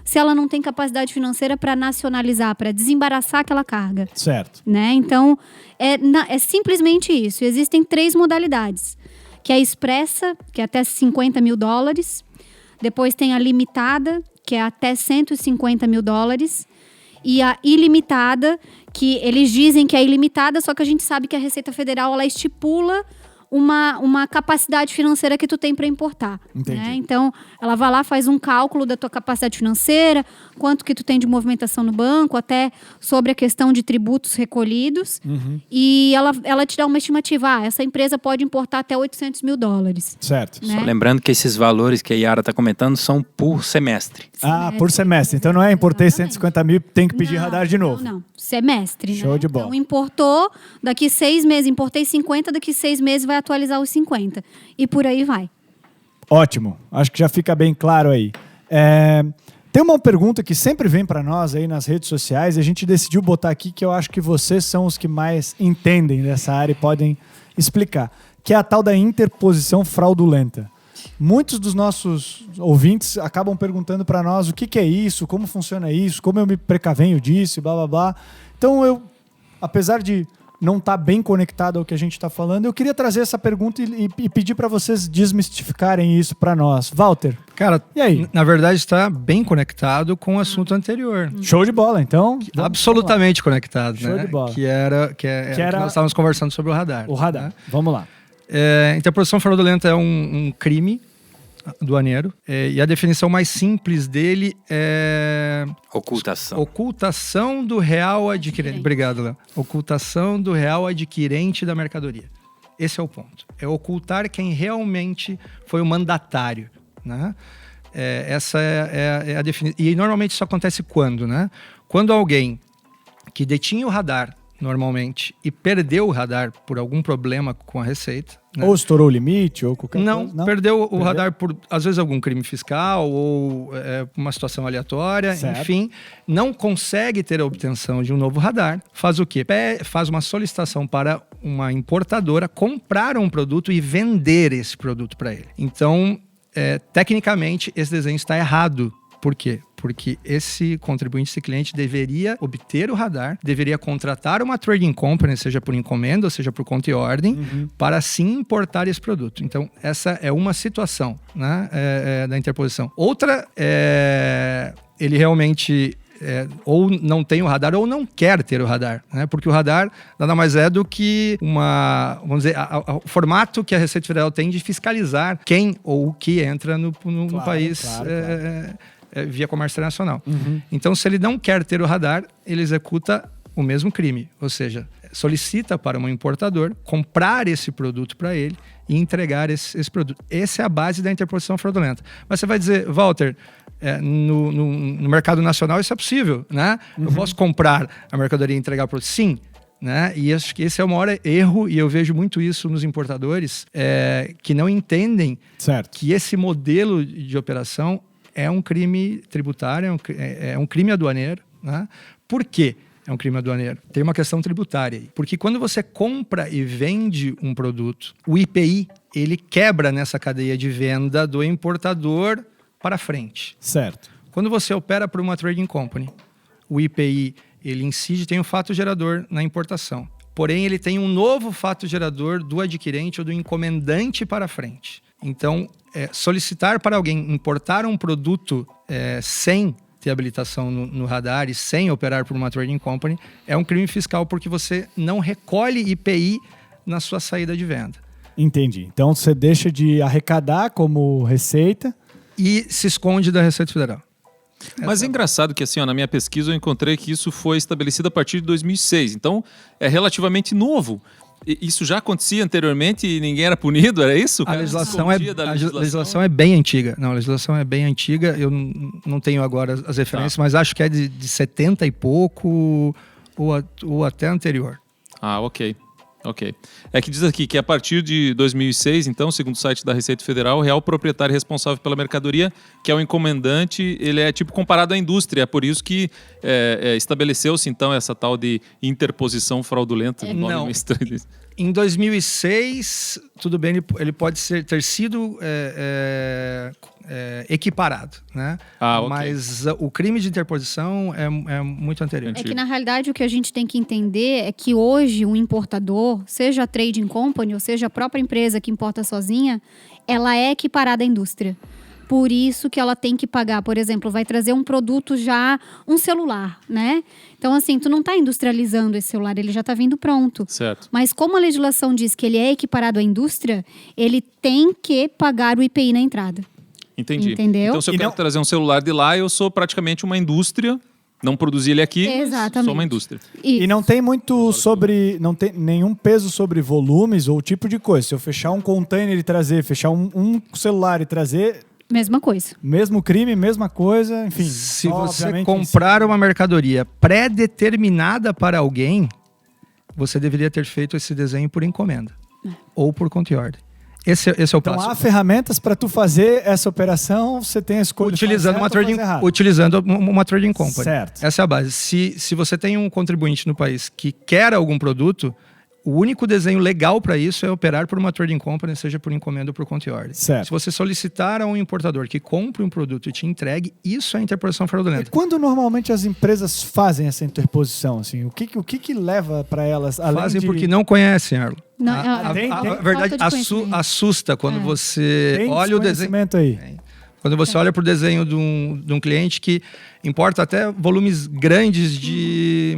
se ela não tem capacidade financeira para nacionalizar, para desembaraçar aquela carga? Certo. Né? Então, é simplesmente isso. Existem 3 modalidades. Que é a expressa, que é até $50 mil. Depois tem a limitada, que é até $150 mil. E a ilimitada, que eles dizem que é ilimitada, só que a gente sabe que a Receita Federal, ela estipula uma capacidade financeira que tu tem para importar. Né? Então, ela vai lá, faz um cálculo da tua capacidade financeira, quanto que tu tem de movimentação no banco, até sobre a questão de tributos recolhidos. E ela te dá uma estimativa. Essa empresa pode importar até $800 mil. Certo. Né? Só lembrando que esses valores que a Yara está comentando são por semestre. Por semestre. Então não é importei 150 mil, tem que pedir radar de novo. Não. Semestre, Show de bola. Então, importou, daqui 6 meses, importei 50, daqui 6 meses vai atualizar os 50. E por aí vai. Ótimo. Acho que já fica bem claro aí. Tem uma pergunta que sempre vem para nós aí nas redes sociais e a gente decidiu botar aqui que eu acho que vocês são os que mais entendem dessa área e podem explicar, que é a tal da interposição fraudulenta. Muitos dos nossos ouvintes acabam perguntando para nós o que é isso, como funciona isso, como eu me precavenho disso e blá blá blá. Então eu, apesar de não estar bem conectado ao que a gente está falando, eu queria trazer essa pergunta e pedir para vocês desmistificarem isso para nós. Walter, Cara, e aí? Na verdade está bem conectado com o assunto anterior. Show de bola, então. Absolutamente conectado, Show né? de bola. Que era que nós estávamos conversando sobre o radar. O radar. Né? Vamos lá. Interposição fraudulenta é um crime aduaneiro e a definição mais simples dele é ocultação do real adquirente. Obrigado, Léo. Ocultação do real adquirente da mercadoria. Esse é o ponto. É ocultar quem realmente foi o mandatário, né? Essa é a definição. E normalmente isso acontece quando, né? Quando alguém que detinha o radar normalmente e perdeu o radar por algum problema com a Receita, né? Ou estourou o limite, ou qualquer coisa. Não, perdeu o radar por, às vezes, algum crime fiscal ou uma situação aleatória, certo. Enfim, não consegue ter a obtenção de um novo radar, faz o quê? Faz uma solicitação para uma importadora comprar um produto e vender esse produto para ele. Então, tecnicamente, esse desenho está errado. Por quê? Porque esse contribuinte, esse cliente, deveria obter o radar, deveria contratar uma trading company, seja por encomenda ou seja por conta e ordem, para sim importar esse produto. Então, essa é uma situação, né, da interposição. Outra, ele realmente ou não tem o radar ou não quer ter o radar, né? Porque o radar nada mais é do que vamos dizer, o formato que a Receita Federal tem de fiscalizar quem ou o que entra no país. Claro. Via comércio internacional. Então, se ele não quer ter o radar, ele executa o mesmo crime. Ou seja, solicita para um importador comprar esse produto para ele e entregar esse produto. Essa é a base da interposição fraudulenta. Mas você vai dizer, Walter, no mercado nacional isso é possível, né? Eu posso comprar a mercadoria e entregar o produto? Sim. Né? E acho que esse é o maior erro, e eu vejo muito isso nos importadores, que não entendem que esse modelo de operação é um crime tributário, é um crime aduaneiro, né? Por quê? É um crime aduaneiro. Tem uma questão tributária aí. Porque quando você compra e vende um produto, o IPI, ele quebra nessa cadeia de venda do importador para frente. Certo. Quando você opera por uma trading company, o IPI, ele incide, tem um fato gerador na importação. Porém, ele tem um novo fato gerador do adquirente ou do encomendante para frente. Então, solicitar para alguém importar um produto sem ter habilitação no radar e sem operar por uma trading company é um crime fiscal, porque você não recolhe IPI na sua saída de venda. Entendi. Então, você deixa de arrecadar como receita e se esconde da Receita Federal. Mas é engraçado que, assim, ó, na minha pesquisa eu encontrei que isso foi estabelecido a partir de 2006. Então, é relativamente novo. Isso já acontecia anteriormente e ninguém era punido, era isso? A legislação é bem antiga. Não, a legislação é bem antiga. Eu não tenho agora as referências, mas acho que é de 70 e pouco ou até anterior. Ah, ok. É que diz aqui que a partir de 2006, então, segundo o site da Receita Federal, o real proprietário responsável pela mercadoria, que é o encomendante, ele é tipo comparado à indústria. É por isso que estabeleceu-se, então, essa tal de interposição fraudulenta. Não. Em 2006, tudo bem, ele pode ter sido equiparado, né? Okay. Mas o crime de interposição é muito anterior. É que, na realidade, o que a gente tem que entender é que hoje um importador, seja a trading company ou seja a própria empresa que importa sozinha, ela é equiparada à indústria. Por isso que ela tem que pagar, por exemplo, vai trazer um produto já, um celular, né? Então, assim, tu não está industrializando esse celular, ele já está vindo pronto. Certo. Mas como a legislação diz que ele é equiparado à indústria, ele tem que pagar o IPI na entrada. Entendi. Entendeu? Então, se eu quero trazer um celular de lá, eu sou praticamente uma indústria, não produzi ele aqui, exatamente. Sou uma indústria. E não tem muito não tem nenhum peso sobre volumes ou tipo de coisa. Se eu fechar um container e trazer, fechar um celular e trazer... Mesma coisa. Mesmo crime, mesma coisa, enfim. Se você comprar uma mercadoria pré-determinada para alguém, você deveria ter feito esse desenho por encomenda ou por conta e ordem. Esse é o passo. Então há ferramentas para tu fazer essa operação, você tem a escolha utilizando uma trading company. Certo. Essa é a base. Se você tem um contribuinte no país que quer algum produto, o único desenho legal para isso é operar por uma trading company, seja por encomenda ou por conta e ordem. Certo. Se você solicitar a um importador que compre um produto e te entregue, isso é interposição fraudulenta. E quando normalmente as empresas fazem essa interposição? Assim, o que leva para elas? Fazem porque não conhecem, Arlo. Não, a verdade assusta quando você olha o desenho. Aí. Quando você olha para o desenho de um cliente que importa até volumes grandes de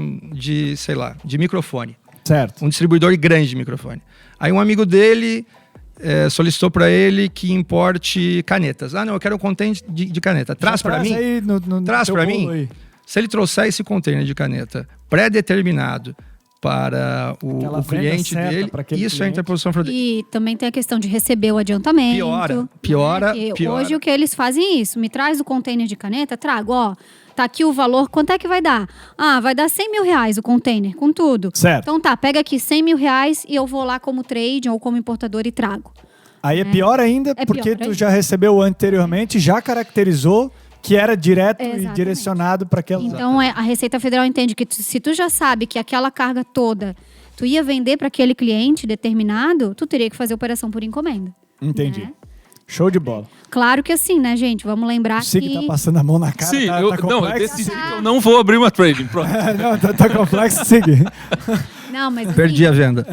microfone. Certo. Um distribuidor grande de microfone. Aí um amigo dele solicitou para ele que importe canetas. Ah, não, eu quero um container de caneta. Traz para mim. Traz para mim. Aí. Se ele trouxer esse container de caneta pré-determinado para o cliente dele, isso é interposição fraudulenta. E também tem a questão de receber o adiantamento. Piora. Hoje o que eles fazem é isso. Me traz o container de caneta, trago, ó. Tá aqui o valor, quanto é que vai dar? Ah, vai dar 100 mil reais o container, com tudo. Certo. Então tá, pega aqui 100 mil reais e eu vou lá como trade ou como importador e trago. Aí é pior ainda, porque tu já recebeu anteriormente, já caracterizou que era direto e direcionado para aquela... Então a Receita Federal entende que se tu já sabe que aquela carga toda tu ia vender para aquele cliente determinado, tu teria que fazer operação por encomenda. Entendi. Né? Show de bola. Claro que assim, né, gente? Vamos lembrar que... O Sig tá passando a mão na cara, Sim, tá eu decidi que eu não vou abrir uma trading. Pronto. Não, tá complexo, Sig. Não, mas... Assim, perdi a venda.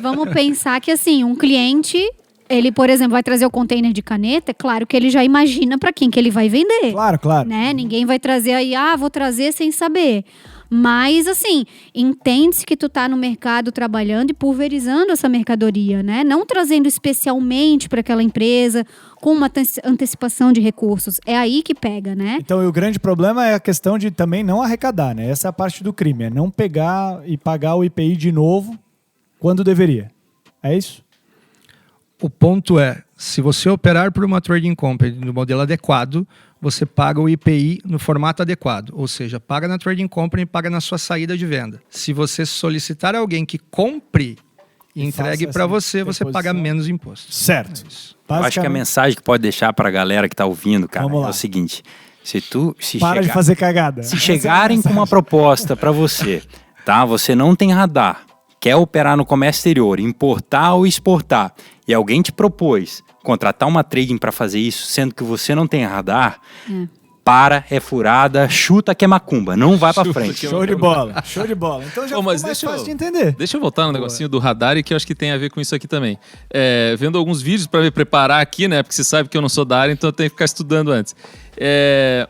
Vamos pensar que, assim, um cliente... Ele, por exemplo, vai trazer o container de caneta, é claro que ele já imagina para quem que ele vai vender. Claro. Né? Ninguém vai trazer aí, vou trazer sem saber. Mas, assim, entende-se que tu tá no mercado trabalhando e pulverizando essa mercadoria, né? Não trazendo especialmente para aquela empresa, com uma antecipação de recursos. É aí que pega, né? Então, o grande problema é a questão de também não arrecadar, né? Essa é a parte do crime, é não pegar e pagar o IPI de novo quando deveria. É isso? O ponto é, se você operar por uma trading company no modelo adequado, você paga o IPI no formato adequado. Ou seja, paga na trading company e paga na sua saída de venda. Se você solicitar alguém que compre e entregue para você, você paga menos imposto. Certo. Eu acho que a mensagem que pode deixar para a galera que está ouvindo, cara, é o seguinte. Para de fazer cagada. Se chegarem com uma proposta para você, tá? Você não tem radar, quer operar no comércio exterior, importar ou exportar, e alguém te propôs contratar uma trading para fazer isso, sendo que você não tem radar, é furada, chuta que é macumba, não vai para frente. Show de bola. Então já ficou mais fácil de entender. Deixa eu voltar no negocinho do radar, e que eu acho que tem a ver com isso aqui também. Vendo alguns vídeos para me preparar aqui, né, porque você sabe que eu não sou da área, então eu tenho que ficar estudando antes.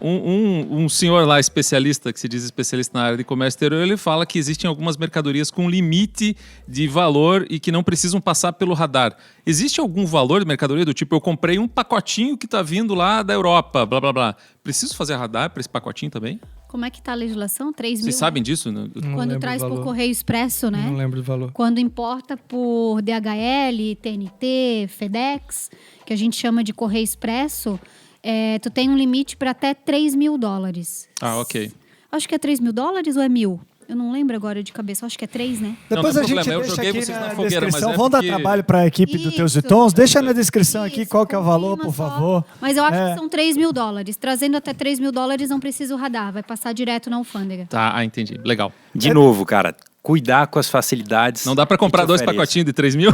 Um senhor lá, especialista, que se diz especialista na área de comércio exterior, ele fala que existem algumas mercadorias com limite de valor e que não precisam passar pelo radar. Existe algum valor de mercadoria do tipo, eu comprei um pacotinho que está vindo lá da Europa, blá, blá, blá. Preciso fazer radar para esse pacotinho também? Como é que tá a legislação? 3 mil? Vocês sabem disso? Né? Quando traz por correio expresso, né? Não lembro do valor. Quando importa por DHL, TNT, FedEx, que a gente chama de correio expresso, tu tem um limite para até $3.000. Ah, ok. Acho que é $3.000 ou é 1.000? Eu não lembro agora de cabeça, acho que é 3, né? Depois não a gente problema, eu deixa joguei aqui vocês na na fogueira, descrição. mas é Vamos dar porque- trabalho para a equipe do Teus e Tons. Deixa na descrição aqui qual que é o valor, por favor. Mas eu acho que são $3.000. Trazendo até $3.000 não precisa o radar, vai passar direto na alfândega. Tá, entendi. Legal. De novo, cara, cuidar com as facilidades. Não dá para comprar que te 2 oferece. pacotinhos de 3 mil?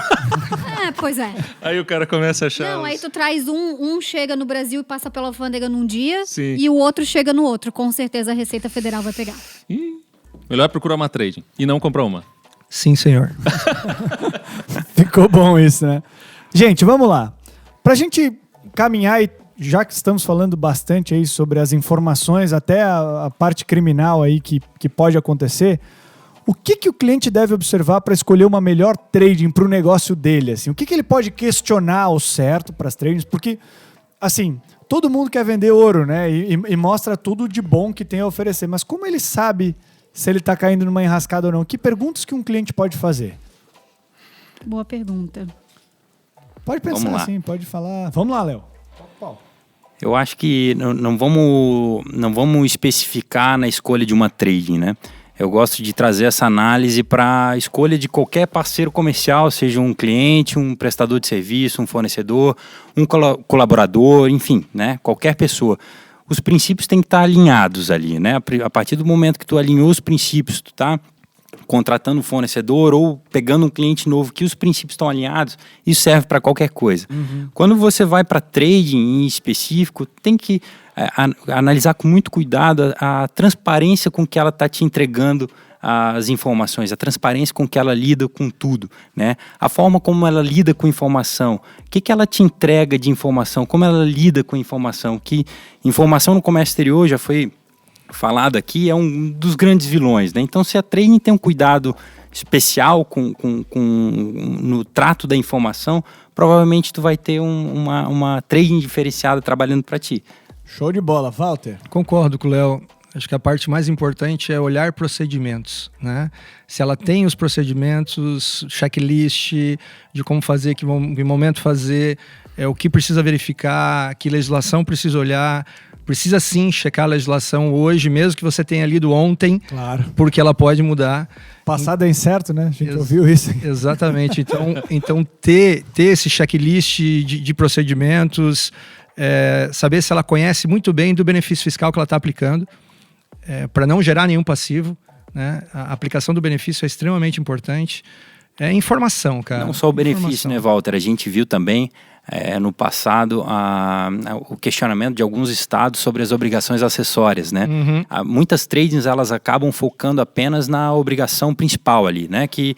Pois é. Aí o cara começa a achar... Não, aí tu traz um chega no Brasil e passa pela alfândega num dia, Sim. e o outro chega no outro. Com certeza a Receita Federal vai pegar. Melhor procurar uma trading e não comprar uma. Sim, senhor. Ficou bom isso, né? Gente, vamos lá. Pra gente caminhar, e já que estamos falando bastante aí sobre as informações, até a parte criminal aí que pode acontecer, o que o cliente deve observar para escolher uma melhor trading para o negócio dele? Assim? O que ele pode questionar ao certo para as tradings? Porque, assim, todo mundo quer vender ouro, né? E mostra tudo de bom que tem a oferecer. Mas como ele sabe se ele está caindo numa enrascada ou não? Que perguntas que um cliente pode fazer? Boa pergunta. Pode pensar assim, pode falar. Vamos lá, Léo. Eu acho que não vamos especificar na escolha de uma trading, né? Eu gosto de trazer essa análise para a escolha de qualquer parceiro comercial, seja um cliente, um prestador de serviço, um fornecedor, um colaborador, enfim, né? Qualquer pessoa. Os princípios têm que estar alinhados ali, né? A partir do momento que tu alinhou os princípios, tu tá contratando um fornecedor ou pegando um cliente novo que os princípios estão alinhados, isso serve para qualquer coisa. Quando você vai para trading em específico, tem que analisar com muito cuidado a transparência com que ela está te entregando as informações, a transparência com que ela lida com tudo, né? A forma como ela lida com informação, o que ela te entrega de informação, como ela lida com informação, que informação no comércio exterior já foi falado aqui, é um dos grandes vilões, né? Então, se a trading tem um cuidado especial no trato da informação, provavelmente tu vai ter uma trading diferenciada trabalhando para ti. Show de bola, Walter. Concordo com o Léo. Acho que a parte mais importante é olhar procedimentos, né? Se ela tem os procedimentos, checklist de como fazer, que momento fazer, o que precisa verificar, que legislação precisa olhar. Precisa sim checar a legislação hoje, mesmo que você tenha lido ontem, claro, porque ela pode mudar. Passado é incerto, né? A gente ouviu isso. Exatamente. Então ter esse checklist de procedimentos, saber se ela conhece muito bem do benefício fiscal que ela está aplicando, para não gerar nenhum passivo, né? A aplicação do benefício é extremamente importante. É informação, cara. Não só o benefício, né, Walter? A gente viu também no passado o questionamento de alguns estados sobre as obrigações acessórias, né? Muitas tradings, elas acabam focando apenas na obrigação principal ali, né? Que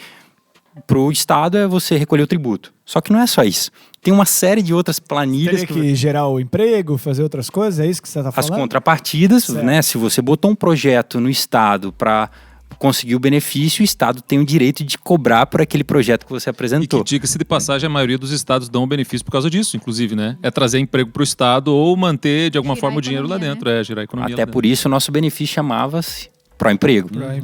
para o estado é você recolher o tributo. Só que não é só isso. Tem uma série de outras planilhas. Teria que gerar o emprego, fazer outras coisas, é isso que você está falando? As contrapartidas, né? Se você botou um projeto no estado para conseguir o benefício, o estado tem o direito de cobrar por aquele projeto que você apresentou. E que, diga-se de passagem, a maioria dos estados dão benefício por causa disso, inclusive, né? É trazer emprego para o estado ou manter, de alguma forma, o dinheiro lá dentro. Né? Girar a economia. Até por isso o nosso benefício chamava-se Pró-Emprego. Né?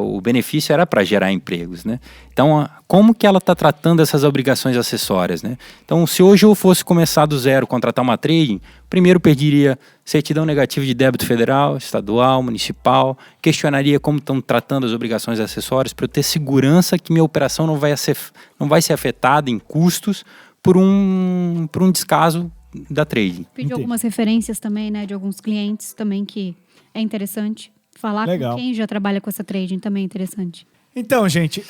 O benefício era para gerar empregos, né? Então, como que ela está tratando essas obrigações acessórias, né? Então, se hoje eu fosse começar do zero, contratar uma trading, primeiro pediria certidão negativa de débito federal, estadual, municipal, questionaria como estão tratando as obrigações acessórias para eu ter segurança que minha operação não vai ser afetada em custos por um descaso da trading. Pediu algumas referências também, né, de alguns clientes também que é interessante. Falar com quem já trabalha com essa trading também é interessante. Então, gente,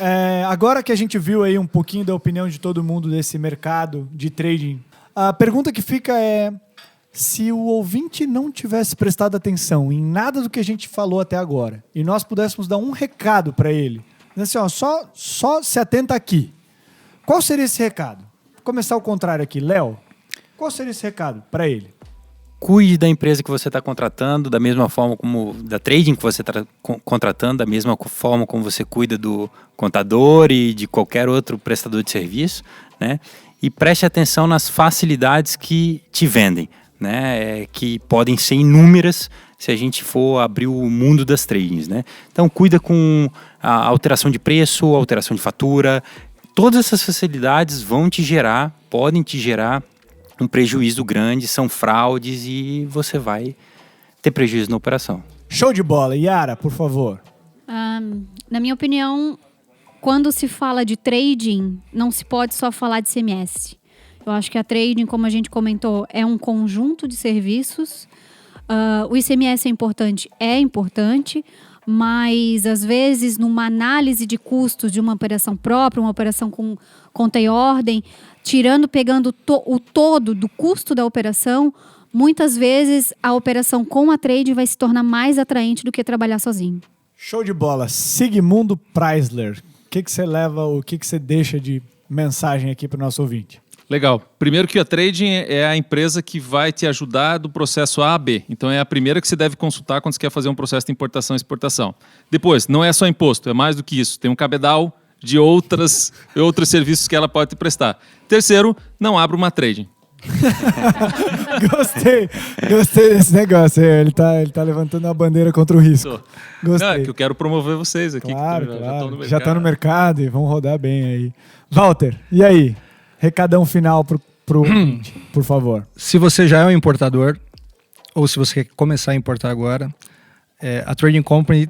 agora que a gente viu aí um pouquinho da opinião de todo mundo desse mercado de trading, a pergunta que fica é: se o ouvinte não tivesse prestado atenção em nada do que a gente falou até agora e nós pudéssemos dar um recado para ele, assim, ó, só se atenta aqui, qual seria esse recado? Vou começar ao contrário aqui, Léo. Qual seria esse recado para ele? Cuide da empresa que você está contratando, da mesma forma como da trading que você está contratando, da mesma forma como você cuida do contador e de qualquer outro prestador de serviço, né? E preste atenção nas facilidades que te vendem, né? Que podem ser inúmeras se a gente for abrir o mundo das tradings, né? Então, cuida com a alteração de preço, alteração de fatura. Todas essas facilidades podem te gerar um prejuízo grande, são fraudes e você vai ter prejuízo na operação. Show de bola. Yara, por favor. Na minha opinião, quando se fala de trading, não se pode só falar de CMS. Eu acho que a trading, como a gente comentou, é um conjunto de serviços. O ICMS é importante, mas às vezes numa análise de custos de uma operação própria, uma operação com conta e ordem, pegando o todo do custo da operação, muitas vezes a operação com a trade vai se tornar mais atraente do que trabalhar sozinho. Show de bola. Sigmundo Preisler, o que você leva, o que você deixa de mensagem aqui para o nosso ouvinte? Legal. Primeiro que a trading é a empresa que vai te ajudar do processo A a B. Então é a primeira que você deve consultar quando você quer fazer um processo de importação e exportação. Depois, não é só imposto, é mais do que isso. Tem um cabedal de outros serviços que ela pode te prestar. Terceiro, não abra uma trading. Gostei desse negócio. Ele tá levantando a bandeira contra o risco. Gostei. Não, é que eu quero promover vocês aqui. Claro, que já estão no mercado e vão rodar bem aí. Walter, e aí? Recadão final pro ouvinte, por favor. Se você já é um importador, ou se você quer começar a importar agora, a Trading Company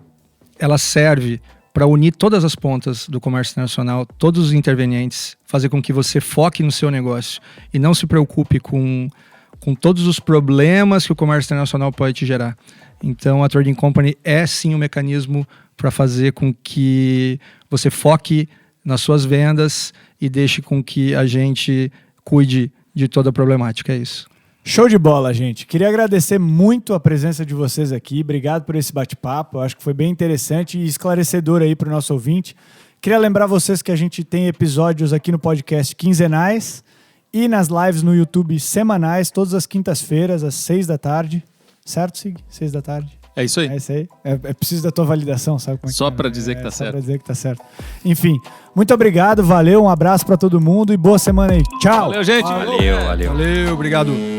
ela serve para unir todas as pontas do comércio internacional, todos os intervenientes, fazer com que você foque no seu negócio e não se preocupe com todos os problemas que o comércio internacional pode te gerar. Então, a Trading Company é sim um mecanismo para fazer com que você foque nas suas vendas e deixe com que a gente cuide de toda a problemática. É isso. Show de bola, gente. Queria agradecer muito a presença de vocês aqui. Obrigado por esse bate-papo. Eu acho que foi bem interessante e esclarecedor aí para o nosso ouvinte. Queria lembrar vocês que a gente tem episódios aqui no podcast quinzenais e nas lives no YouTube semanais, todas as quintas-feiras, às 6 da tarde. Certo, Sig? 6 da tarde. É isso aí. É isso aí. É preciso da tua validação, sabe como é só que para dizer que tá certo. Só para dizer que tá certo. Enfim, muito obrigado, valeu, um abraço para todo mundo e boa semana aí. Tchau. Valeu, gente. Valeu. Valeu, obrigado.